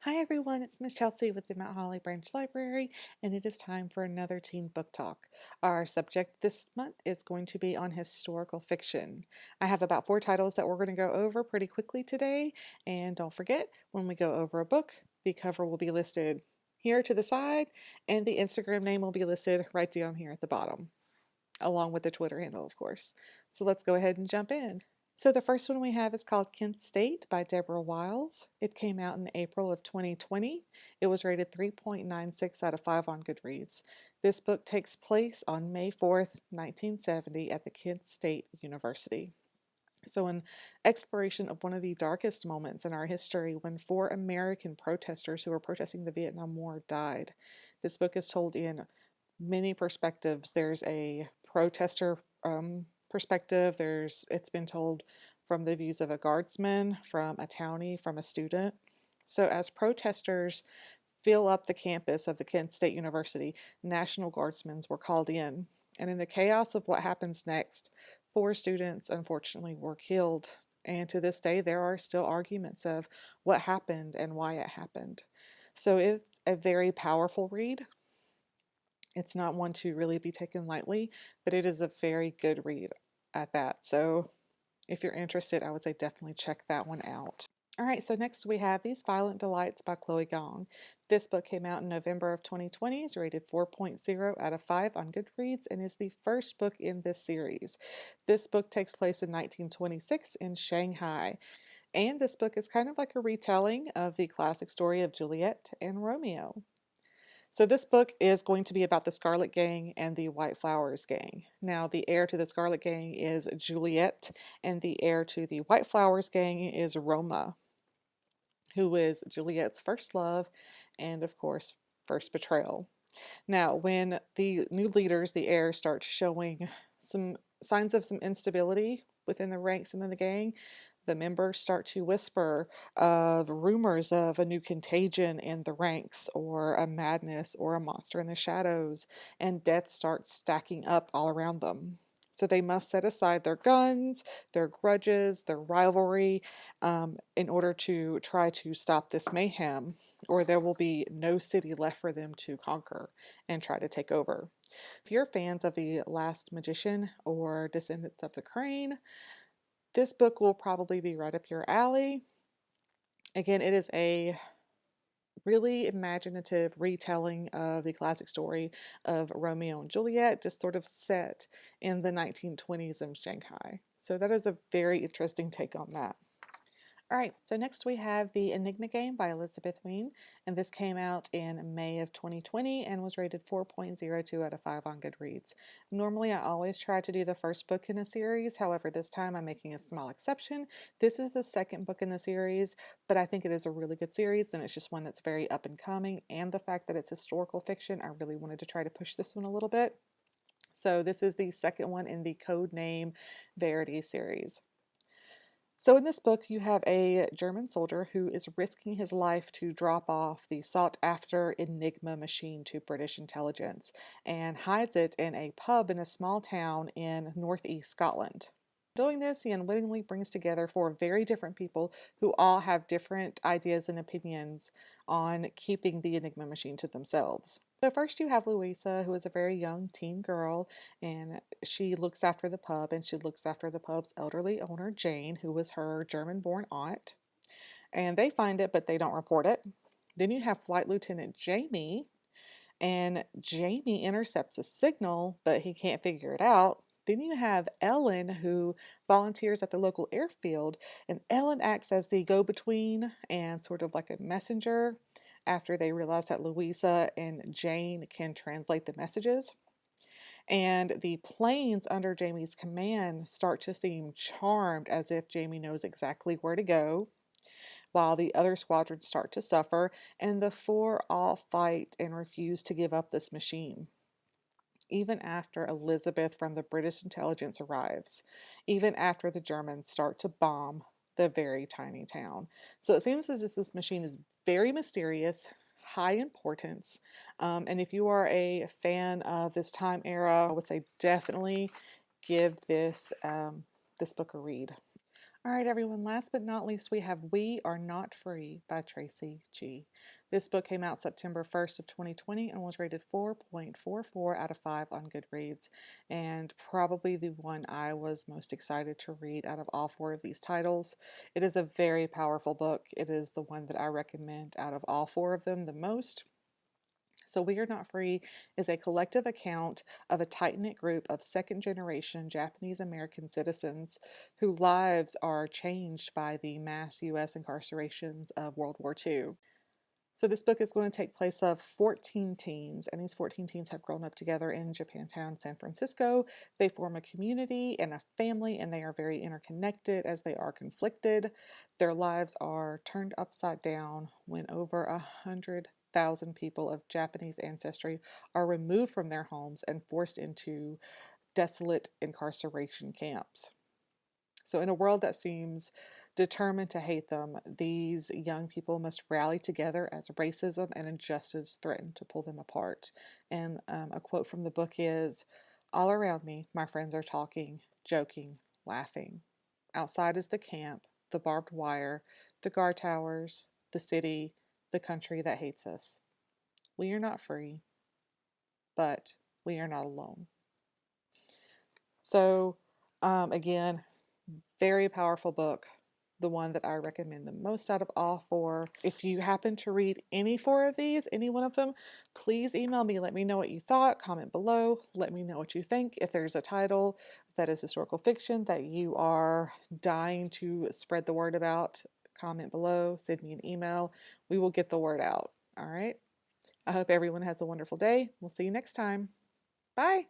Hi everyone, it's Miss Chelsea with the Mount Holly Branch Library, and it is time for another teen book talk. Our subject this month is going to be on historical fiction. I have about 4 titles that we're going to go over pretty quickly today, and don't forget, when we go over a book, the cover will be listed here to the side, and the Instagram name will be listed right down here at the bottom, along with the Twitter handle, of course. So let's go ahead and jump in. So the first one we have is called Kent State by Deborah Wiles. It came out in April of 2020. It was rated 3.96 out of 5 on Goodreads. This book takes place on May 4th, 1970 at the Kent State University. So an exploration of one of the darkest moments in our history when 4 American protesters who were protesting the Vietnam War died. This book is told in many perspectives. There's a protester perspective. It's been told from the views of a guardsman, from a townie, from a student. So as protesters fill up the campus of the Kent State University, National Guardsmen were called in. And in the chaos of what happens next, 4 students unfortunately were killed. And to this day, there are still arguments of what happened and why it happened. So it's a very powerful read. It's not one to really be taken lightly, but it is a very good read at that. So if you're interested, I would say definitely check that one out. All right, so next we have These Violent Delights by Chloe Gong. This book came out in November of 2020, is rated 4.0 out of 5 on Goodreads, and is the first book in this series. This book takes place in 1926 in Shanghai, and this book is kind of like a retelling of the classic story of Juliet and Romeo. So this book is going to be about the Scarlet Gang and the White Flowers Gang. Now, the heir to the Scarlet Gang is Juliet, and the heir to the White Flowers Gang is Roma, who is Juliet's first love and, of course, first betrayal. Now, when the new leaders, the heirs, start showing some signs of some instability within the ranks and in the gang, the members start to whisper of rumors of a new contagion in the ranks, or a madness, or a monster in the shadows, and death starts stacking up all around them. So they must set aside their guns, their grudges, their rivalry, in order to try to stop this mayhem, or there will be no city left for them to conquer and try to take over. If you're fans of The Last Magician or Descendants of the Crane, this book will probably be right up your alley. Again, it is a really imaginative retelling of the classic story of Romeo and Juliet, just sort of set in the 1920s in Shanghai. So that is a very interesting take on that. All right, so next we have The Enigma Game by Elizabeth Wein, and this came out in May of 2020 and was rated 4.02 out of 5 on Goodreads. Normally, I always try to do the first book in a series, however, this time I'm making a small exception. This is the second book in the series, but I think it is a really good series, and it's just one that's very up and coming, and the fact that it's historical fiction, I really wanted to try to push this one a little bit. So this is the second one in the Codename Verity series. So in this book, you have a German soldier who is risking his life to drop off the sought-after Enigma machine to British intelligence and hides it in a pub in a small town in northeast Scotland. Doing this, he unwittingly brings together 4 very different people who all have different ideas and opinions on keeping the Enigma machine to themselves. So first you have Louisa, who is a very young teen girl, and she looks after the pub, and she looks after the pub's elderly owner, Jane, who was her German-born aunt. And they find it, but they don't report it. Then you have Flight Lieutenant Jamie, and Jamie intercepts a signal, but he can't figure it out. Then you have Ellen, who volunteers at the local airfield, and Ellen acts as the go-between and sort of like a messenger after they realize that Louisa and Jane can translate the messages. And the planes under Jamie's command start to seem charmed, as if Jamie knows exactly where to go, while the other squadrons start to suffer, and the 4 all fight and refuse to give up this machine. Even after Elizabeth from the British intelligence arrives, even after the Germans start to bomb the very tiny town. So it seems as if this machine is very mysterious, high importance, and if you are a fan of this time era, I would say definitely give this book a read. All right, everyone. Last but not least, we have We Are Not Free by Tracy G. This book came out September 1st of 2020 and was rated 4.44 out of 5 on Goodreads, and probably the one I was most excited to read out of all four of these titles. It is a very powerful book. It is the one that I recommend out of all four of them the most. So, We Are Not Free is a collective account of a tight knit group of second generation Japanese American citizens whose lives are changed by the mass U.S. incarcerations of World War II. So, this book is going to take place of 14 teens, and these 14 teens have grown up together in Japantown, San Francisco. They form a community and a family, and they are very interconnected as they are conflicted. Their lives are turned upside down when over 100,000 people of Japanese ancestry are removed from their homes and forced into desolate incarceration camps. So, in a world that seems determined to hate them, these young people must rally together as racism and injustice threaten to pull them apart. And a quote from the book is, "All around me, my friends are talking, joking, laughing. Outside is the camp, the barbed wire, the guard towers, the city, the country that hates us. We are not free, but we are not alone." So, again, very powerful book. The one that I recommend the most out of all four. If you happen to read any four of these, any one of them, please email me. Let me know what you thought. Comment below. Let me know what you think. If there's a title that is historical fiction that you are dying to spread the word about, comment below. Send me an email. We will get the word out. All right. I hope everyone has a wonderful day. We'll see you next time. Bye.